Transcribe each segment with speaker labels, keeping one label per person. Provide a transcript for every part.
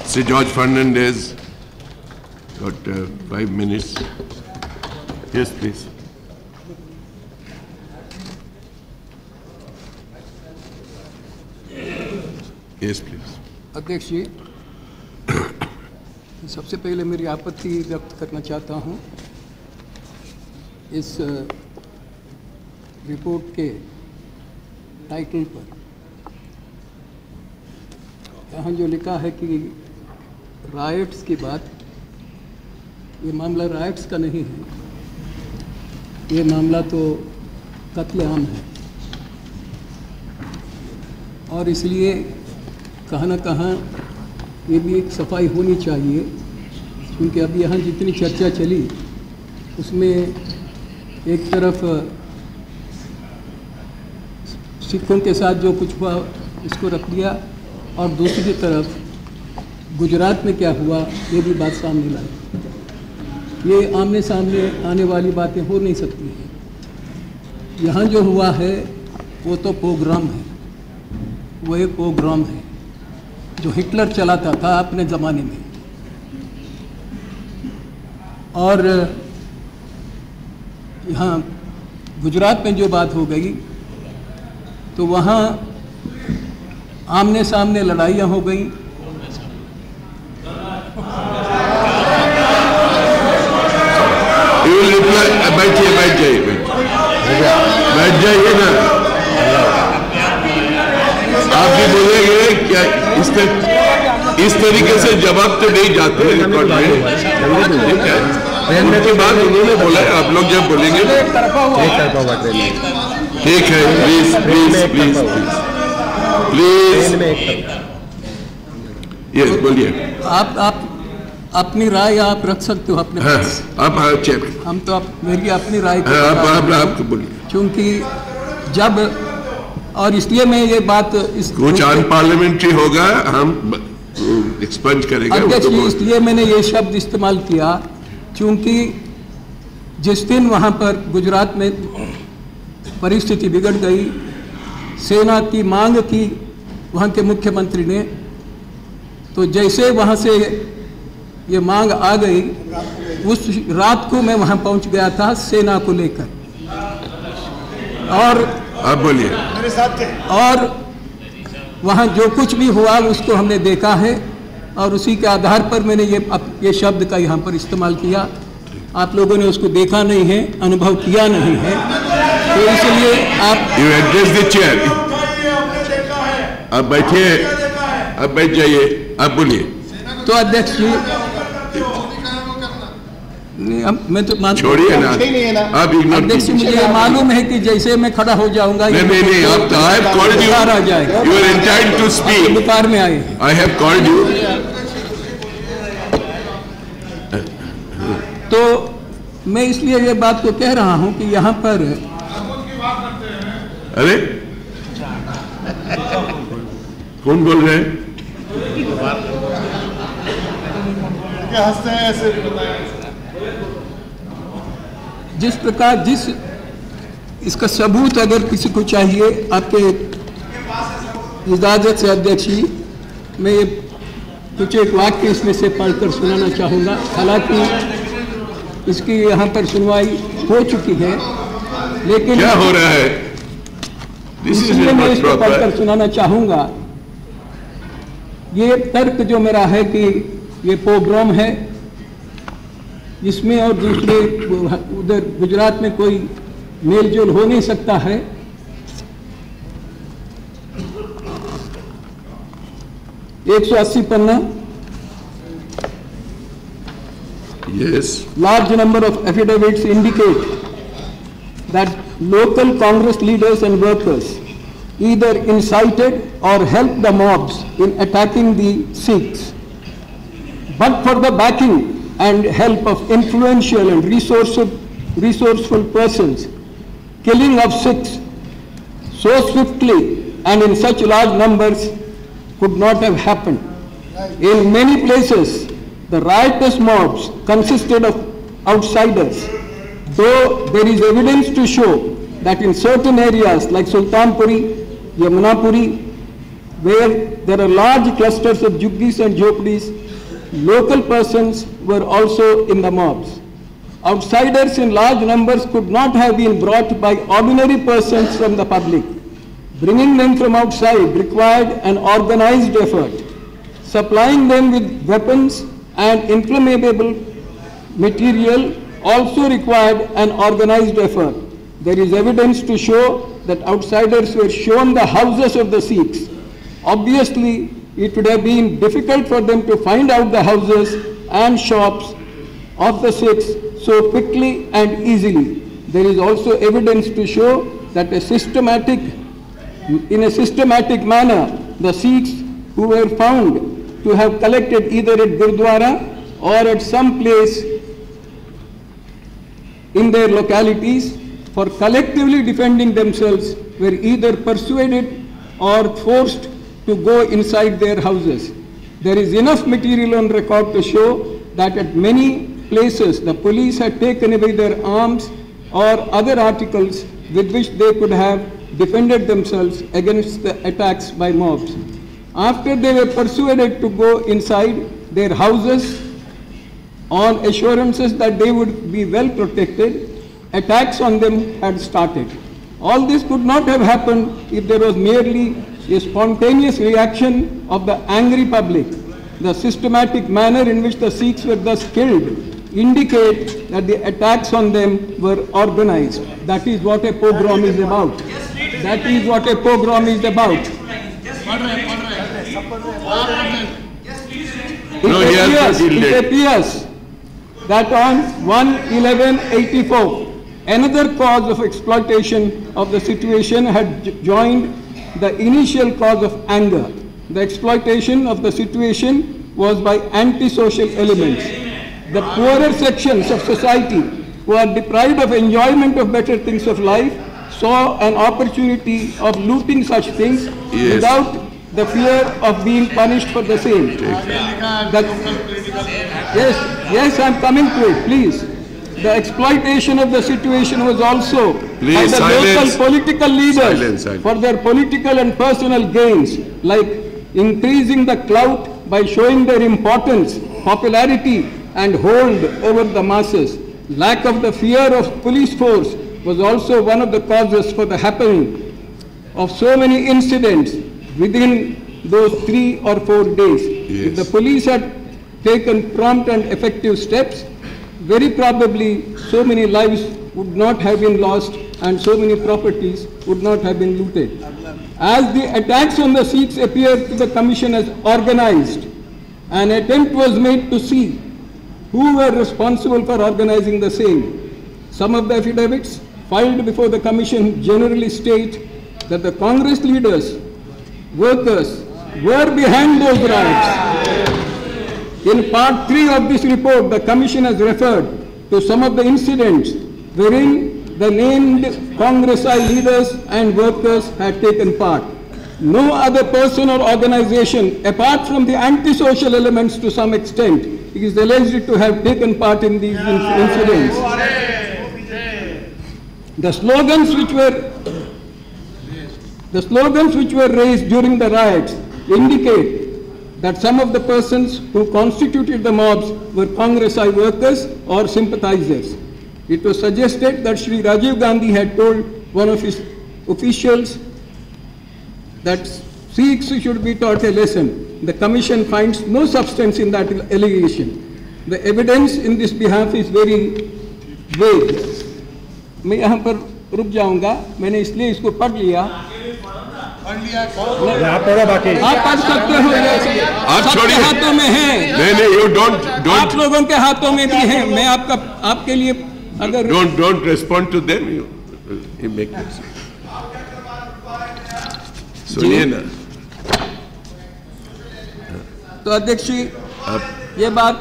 Speaker 1: Sir George Fernandez, got 5 minutes. Yes, please. Yes, please.
Speaker 2: अध्यक्ष जी, सबसे पहले मेरी आपत्ति व्यक्त करना चाहता हूं इस रिपोर्ट के टाइटल पर। यहाँ जो लिखा है कि राइट्स की बात, ये मामला राइट्स का नहीं है, ये मामला तो कत्लेआम है। और इसलिए कहाँ न कहाँ ये भी एक सफाई होनी चाहिए, क्योंकि अभी यहाँ जितनी चर्चा चली उसमें एक तरफ सिखों के साथ जो कुछ हुआ इसको रख दिया और दूसरी तरफ गुजरात में क्या हुआ ये भी बात सामने लाई। ये आमने सामने आने वाली बातें हो नहीं सकती हैं। यहाँ जो हुआ है वो तो पोग्राम है, वो एक पोग्राम है जो हिटलर चलाता था अपने ज़माने में। और यहाँ गुजरात में जो बात हो गई तो वहाँ आमने सामने लड़ाइयाँ हो गई।
Speaker 1: बैठ जाइए ना, आप भी बोलेंगे क्या? इस तरीके से जवाब तो नहीं जाते रिकॉर्ड में। उनके बाद उन्होंने बोला आप लोग जब बोलेंगे ठीक है। Please please please please yes बोलिए।
Speaker 2: आप अपनी राय आप रख सकते हो अपने पास।
Speaker 1: आप चेक।
Speaker 2: हम तो मेरी अपनी राय
Speaker 1: आप बोलिए,
Speaker 2: क्योंकि जब और इसलिए मैं ये बात
Speaker 1: कुछ अनपार्लियामेंट्री होगा हम एक्सपंज करेंगे।
Speaker 2: अध्यक्ष जी, इसलिए मैंने ये शब्द इस्तेमाल किया क्योंकि जिस दिन वहाँ पर गुजरात में परिस्थिति बिगड़ गई, सेना की मांग की वहाँ के मुख्यमंत्री ने, तो जैसे वहाँ से ये मांग आ गई उस रात को मैं वहाँ पहुँच गया था सेना को लेकर। और
Speaker 1: आप बोलिए।
Speaker 2: और वहाँ जो कुछ भी हुआ उसको हमने देखा है और उसी के आधार पर मैंने ये शब्द का यहाँ पर इस्तेमाल किया। आप लोगों ने उसको देखा नहीं है, अनुभव किया नहीं है, तो इसलिए आप
Speaker 1: यू एड्रेस द चेयर। आप बैठिए, आप बैठ जाइए, आप बोलिए।
Speaker 2: तो अध्यक्ष जी, मैं तो
Speaker 1: छोड़िए ना, आप इग्नोर
Speaker 2: अध्यक्ष, मुझे मालूम है कि जैसे मैं खड़ा हो जाऊंगा
Speaker 1: नहीं, आप तो आई हैव कॉल्ड यू,
Speaker 2: आ जाएगा।
Speaker 1: You are entitled to speak.
Speaker 2: बुखार में आए,
Speaker 1: आई हैव कॉल्ड यू।
Speaker 2: तो मैं इसलिए ये बात को कह रहा हूं कि यहाँ पर
Speaker 1: अरे कौन बोल रहे हैं?
Speaker 2: जिस प्रकार इसका सबूत अगर किसी को चाहिए आपके इजाजत से अध्यक्ष जी, मैं कुछ एक वाक्य इसमें से पढ़कर सुनाना चाहूँगा। हालांकि इसकी यहाँ पर सुनवाई हो चुकी है, लेकिन
Speaker 1: क्या हो रहा है
Speaker 2: इसलिए मैं इसको पढ़कर सुनाना चाहूँगा। ये तर्क जो मेरा है कि ये पोग्राम है, इसमें और दूसरे उधर गुजरात में कोई मेल जोल हो नहीं सकता है। एक 180 पन्ना।
Speaker 1: Yes.
Speaker 2: Large number of affidavits indicate that local Congress leaders and workers either incited or helped the mobs in attacking the Sikhs. But for the backing and help of influential and resourceful persons, killing of Sikhs so swiftly and in such large numbers could not have happened. In many places, the riotous mobs consisted of outsiders, though there is evidence to show that in certain areas like Sultanpuri, Yamunapuri, where there are large clusters of juggis and jhopadis, local persons were also in the mobs. Outsiders in large numbers could not have been brought by ordinary persons from the public. Bringing them from outside required an organized effort. Supplying them with weapons and inflammable material also required an organized effort. There is evidence to show that outsiders were shown the houses of the Sikhs. Obviously, it would have been difficult for them to find out the houses and shops of the Sikhs so quickly and easily. There is also evidence to show that in a systematic manner, the Sikhs who were found to have collected either at Gurdwara or at some place in their localities for collectively defending themselves were either persuaded or forced to go inside their houses. There is enough material on record to show that at many places the police had taken away their arms or other articles with which they could have defended themselves against the attacks by mobs. After they were persuaded to go inside their houses on assurances that they would be well protected, attacks on them had started. All this could not have happened if there was merely a spontaneous reaction of the angry public. The systematic manner in which the Sikhs were thus killed indicate that the attacks on them were organized. That is what a pogrom is about. That is what a pogrom is about. It appears that on 1/11/84, another cause of exploitation of the situation had joined the initial cause of anger. The exploitation of the situation was by antisocial elements. The poorer sections of society who are deprived of enjoyment of better things of life saw an opportunity of looting such things without the fear of being punished for the same. Yes, I am coming to it, please. The exploitation of the situation was also by the local political leaders for their political and personal gains, like increasing the clout by showing their importance, popularity and hold over the masses. Lack of the fear of police force was also one of the causes for the happening of so many incidents within those 3 or 4 days.
Speaker 1: Yes.
Speaker 2: If the police had taken prompt and effective steps, very probably so many lives would not have been lost and so many properties would not have been looted. As the attacks on the Sikhs appeared to the Commission as organized, an attempt was made to see who were responsible for organizing the same. Some of the affidavits filed before the Commission generally state that the Congress leaders, workers, were behind those riots. In part 3 of this report, the Commission has referred to some of the incidents wherein the named Congress leaders and workers had taken part. No other person or organization, apart from the antisocial elements to some extent, is alleged to have taken part in these incidents. The slogans which were raised during the riots indicate that some of the persons who constituted the mobs were Congress workers or sympathizers. It was suggested that Shri Rajiv Gandhi had told one of his officials that Sikhs should be taught a lesson. The Commission finds no substance in that allegation. The evidence in this behalf is very vague. मैं यहाँ पर रुक जाऊंगा, मैंने इसलिए इसको पढ़ लिया। आप पढ़ सकते हो, आपके हाथों में है।
Speaker 1: नहीं, you don't
Speaker 2: आप लोगों के हाथों में भी है। मैं आपके लिए अगर
Speaker 1: don't respond to them, you make this. सुनिए ना।
Speaker 2: तो अध्यक्ष जी, ये बात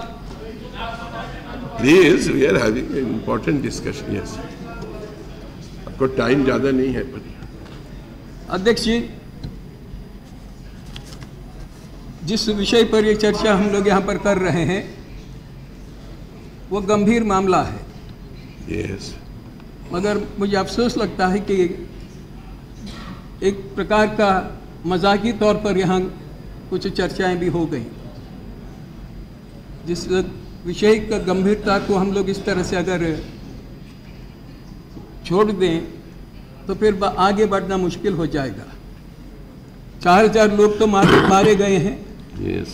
Speaker 1: Please, we are having an important discussion. Yes. आपको टाइम ज्यादा नहीं है पर।
Speaker 2: अध्यक्ष जी, जिस विषय पर ये चर्चा हम लोग यहाँ पर कर रहे हैं वो गंभीर मामला है।
Speaker 1: Yes.
Speaker 2: मगर मुझे अफसोस लगता है कि एक प्रकार का मजाकी तौर पर यहाँ कुछ चर्चाएं भी हो गई, जिस विषय का गंभीरता को हम लोग इस तरह से अगर छोड़ दें तो फिर आगे बढ़ना मुश्किल हो जाएगा। 4000 लोग तो मारे गए हैं,
Speaker 1: yes.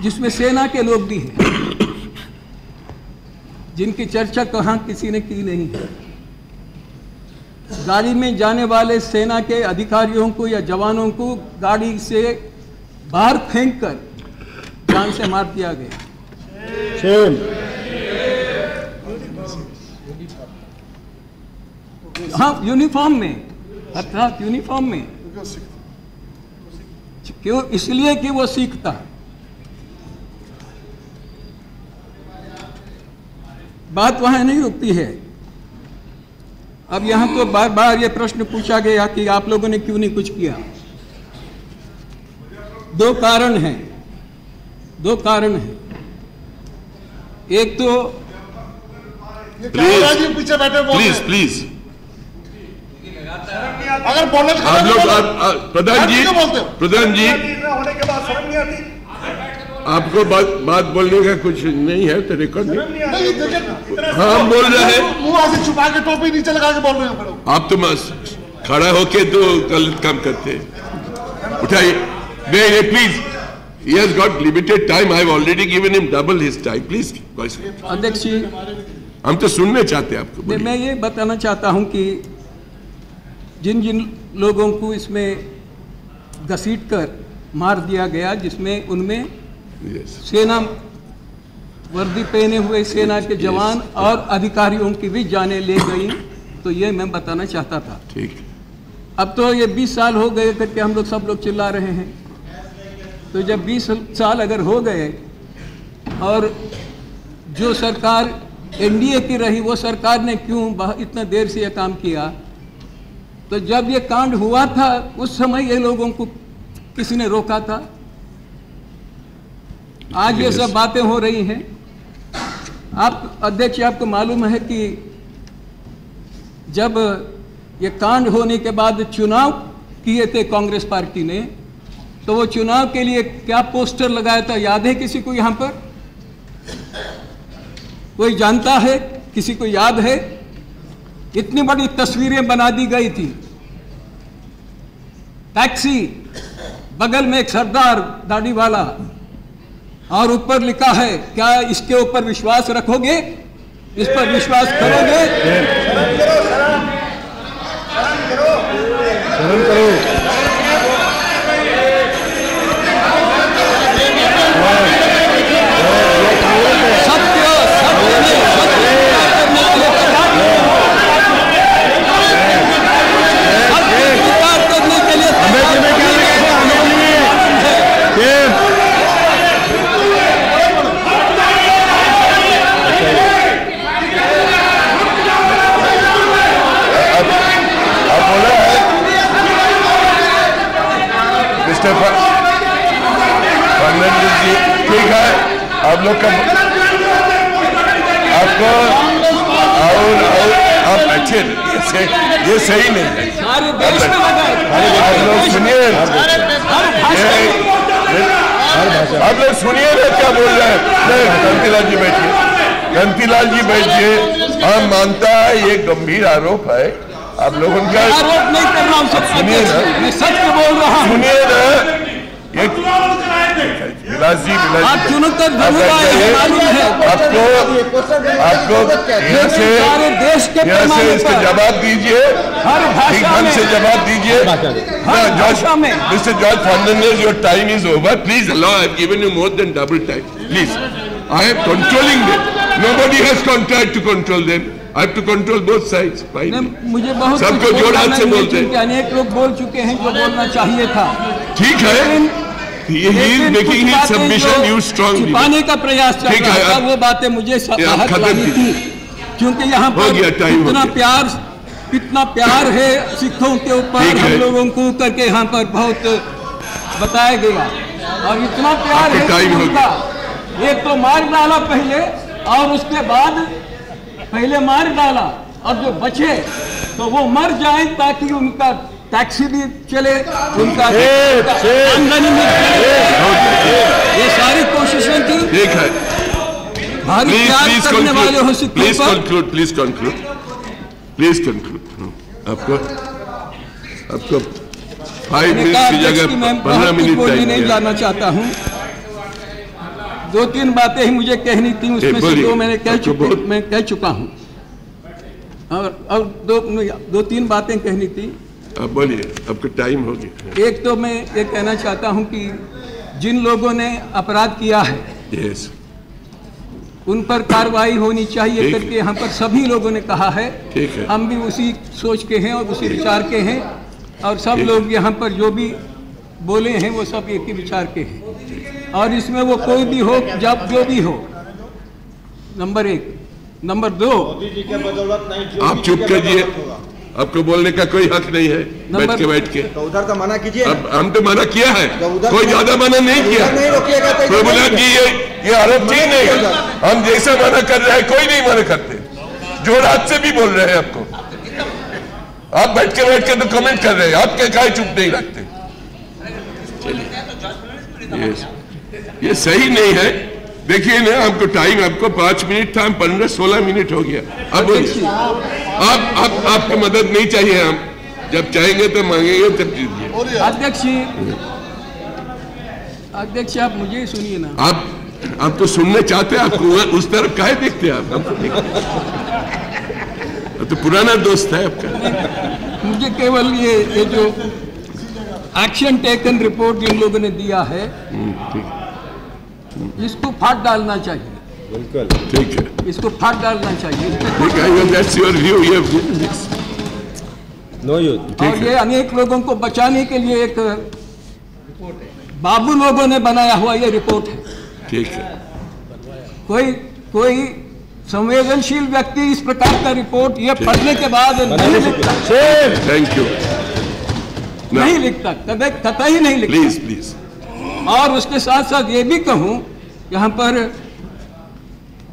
Speaker 2: जिसमें सेना के लोग भी हैं, जिनकी चर्चा कहाँ किसी ने की नहीं है। गाड़ी में जाने वाले सेना के अधिकारियों को या जवानों को गाड़ी से बाहर फेंककर जान से मार दिया गया। हाँ, यूनिफॉर्म में, अर्थात यूनिफॉर्म में। क्यों? इसलिए कि वो सिख था। बात वहां नहीं रुकती है। अब यहां तो बार बार ये प्रश्न पूछा गया कि आप लोगों ने क्यों नहीं कुछ किया। दो कारण हैं। एक तो
Speaker 3: पीछे बैठे
Speaker 1: प्लीज
Speaker 3: अगर बोलने
Speaker 1: आप लोग प्रधान जी
Speaker 3: होने के बाद शर्म नहीं आती
Speaker 1: आपको बात बोलने का कुछ नहीं है तो रिकॉर्ड नहीं। हाँ, बोल रहे हैं,
Speaker 3: मुंह ऐसे छुपा के टोपी नीचे लगा के बोल रहे हो।
Speaker 1: आप तो खड़ा होके तो गलत काम करते हैं। उठाइए please. He has got limited time. I have already given him double his time. Please,
Speaker 2: अध्यक्ष जी,
Speaker 1: हम तो सुनने चाहते हैं आपको।
Speaker 2: मैं ये बताना चाहता हूं कि जिन जिन लोगों को इसमें घसीट कर मार दिया गया, जिसमें उनमें सेना वर्दी पहने हुए सेना के जवान और अधिकारियों की भी जानें ले गई, तो ये मैं बताना चाहता था।
Speaker 1: ठीक।
Speaker 2: अब तो ये 20 साल हो गए करके हम लोग सब लोग चिल्ला रहे हैं। तो जब 20 साल अगर हो गए और जो सरकार एनडीए की रही, वो सरकार ने क्यों इतना देर से यह काम किया? तो जब ये कांड हुआ था उस समय ये लोगों को किसी ने रोका था? आज ये सब बातें हो रही हैं। आप अध्यक्ष, आपको मालूम है कि जब ये कांड होने के बाद चुनाव किए थे कांग्रेस पार्टी ने, तो वो चुनाव के लिए क्या पोस्टर लगाया था, याद है किसी को? यहां पर कोई जानता है? किसी को याद है? इतनी बड़ी तस्वीरें बना दी गई थी। टैक्सी, बगल में एक सरदार दाढ़ी वाला, और ऊपर लिखा है, क्या इसके ऊपर विश्वास रखोगे? इस पर विश्वास करोगे?
Speaker 3: शर्म करो। ठीक है, आप लोग का आपको और आप अच्छे, ये सही नहीं है। आप लोग सुनिए, आप लोग सुनिए ना क्या बोल रहे हैं। कांतिलाल जी बैठिए, कांतिलाल जी बैठिए। हम मानता है ये गंभीर आरोप है, आप लोग उनका
Speaker 2: आरोप नहीं कर रहा हूं,
Speaker 3: सुनिए ना,
Speaker 2: मैं सच बोल रहा हूं।
Speaker 3: सुनिए ना, ये
Speaker 1: बिलासी
Speaker 2: आप चुनो तक मालूम है
Speaker 1: आपको
Speaker 2: सारे देश के पैमाने
Speaker 1: इसका
Speaker 2: पर
Speaker 1: जवाब दीजिए,
Speaker 2: हर
Speaker 1: ठीक
Speaker 2: भाषा
Speaker 1: ढंग
Speaker 2: में
Speaker 1: से जवाब दीजिए।
Speaker 2: हर भाषा में
Speaker 1: Mr. George Fernandez, your time is over. Please allow. I have given you more than double time. Please, I am controlling them. Nobody has tried to control them. I have to control both sides.
Speaker 2: मुझे बहुत
Speaker 1: सबको जोड़ हाथ से बोलते हैं।
Speaker 2: अनेक लोग बोल चुके हैं जो बोलना चाहिए था।
Speaker 1: ठीक है, he is making his submission. You strongly
Speaker 2: छिपाने का प्रयास चल रहा था, वो बातें मुझे राहत वाली थी, क्योंकि यहाँ पर कितना प्यार है सिखों के ऊपर, हम लोगों को करके यहाँ पर बहुत बताया गया, और इतना प्यार है उनका। एक तो मार डाला पहले, और उसके बाद पहले मार डाला, और जो बचे तो वो मर जाए ताकि उनका टैक्सी भी चले, उनका आमदनी भी चले, ये सारी कोशिशें की।
Speaker 1: ठीक है,
Speaker 2: भारी त्याग करने वाले हो सिक्कों
Speaker 1: प्लीज
Speaker 2: पर।
Speaker 1: Conclude, please conclude, please conclude. आपको 5 मिनट की जगह 15 मिनट
Speaker 2: बोलने नहीं जाना चाहता हूँ। 2-3 बातें ही मुझे कहनी थी, उसमें से 2 मैं कह चुका हूँ, और 2-3 बातें कहनी थी।
Speaker 1: अब बोलिए, आपका टाइम हो गया।
Speaker 2: एक तो मैं ये कहना चाहता हूँ कि जिन लोगों ने अपराध किया है,
Speaker 1: यस,
Speaker 2: उन पर कार्रवाई होनी चाहिए करके यहाँ पर सभी लोगों ने कहा है।
Speaker 1: ठीक है,
Speaker 2: हम भी उसी सोच के हैं और उसी विचार के हैं, और सब लोग यहाँ पर जो भी बोले हैं वो सब एक ही विचार के हैं, और इसमें वो कोई भी हो, जब जो भी हो। नंबर 1। नंबर 2,
Speaker 1: आप चुप कीजिए, आपको बोलने का कोई हक नहीं है बैठ के।
Speaker 4: तो उधर तो मना कीजिए।
Speaker 1: अब हम तो मना किया है, कोई ज्यादा मना नहीं किया। प्रभुनाथ जी, ये आरोप ठीक नहीं है। हम जैसा मना कर रहे हैं, कोई नहीं मना करते। जोर हाथ से भी बोल रहे हैं आपको। आप बैठ के तो कमेंट कर रहे हैं, आप क्या चुप नहीं रखते? ये सही नहीं है। देखिए ना, आपको टाइम, आपको 5 मिनट था, 15-16 मिनट हो गया। अब बोलिए, आपकी मदद नहीं चाहिए। हम जब चाहेंगे तो मांगेंगे, तब दीजिए।
Speaker 2: अध्यक्ष, आप मुझे सुनिए ना।
Speaker 1: आप तो सुनने चाहते हैं, आपको उस तरफ काहे देखते हैं आप? तो पुराना दोस्त है आपका।
Speaker 2: मुझे केवल ये जो एक्शन टेकन रिपोर्ट इन लोगों ने दिया है, इसको फाड़ डालना चाहिए।
Speaker 4: बिल्कुल
Speaker 1: ठीक है,
Speaker 2: इसको फाड़ डालना चाहिए।
Speaker 1: ठीक है, that's your view,
Speaker 4: no youth.
Speaker 2: और ये अनेक लोगों को बचाने के लिए एक बाबू लोगों ने बनाया हुआ ये रिपोर्ट है।
Speaker 1: ठीक है,
Speaker 2: कोई संवेदनशील व्यक्ति इस प्रकार का रिपोर्ट ये पढ़ने के बाद नहीं लिखता।
Speaker 1: Thank you.
Speaker 2: नहीं लिखता, कतई नहीं लिखता।
Speaker 1: Please please.
Speaker 2: और उसके साथ साथ ये भी कहूं, यहाँ पर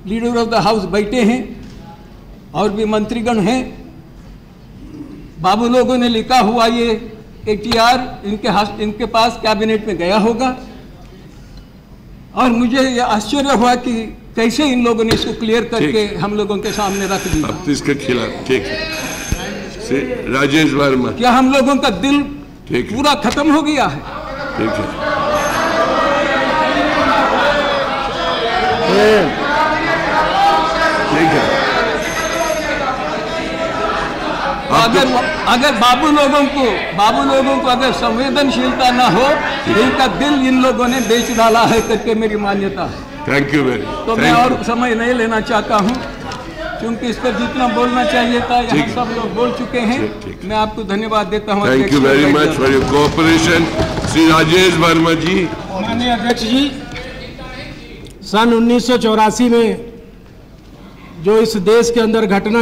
Speaker 2: लीडर ऑफ द हाउस बैठे हैं और भी मंत्रीगण हैं। बाबू लोगों ने लिखा हुआ ये ATR इनके पास कैबिनेट में गया होगा, और मुझे ये आश्चर्य हुआ कि कैसे इन लोगों ने इसको क्लियर करके हम लोगों के सामने रख दिया।
Speaker 1: अब तो इसके खिलाफ। ठीक है, राजेश वर्मा।
Speaker 2: क्या हम लोगों का दिल
Speaker 1: ठीक
Speaker 2: पूरा खत्म हो गया है?
Speaker 1: ठीक है, ठीक है।
Speaker 2: अगर बाबू लोगों को अगर संवेदनशीलता ना हो, इनका दिल इन लोगों ने बेच डाला है करके मेरी मान्यता है।
Speaker 1: Thank you very.
Speaker 2: तो मैं और समय नहीं लेना चाहता हूं, क्योंकि इस पर जितना बोलना चाहिए था यहाँ सब लोग बोल चुके हैं। मैं आपको धन्यवाद देता हूँ।
Speaker 1: Thank you very much for your cooperation. Shri Rajesh Verma ji.
Speaker 5: माननीय अध्यक्ष जी, सन 1984 में जो इस देश के अंदर घटना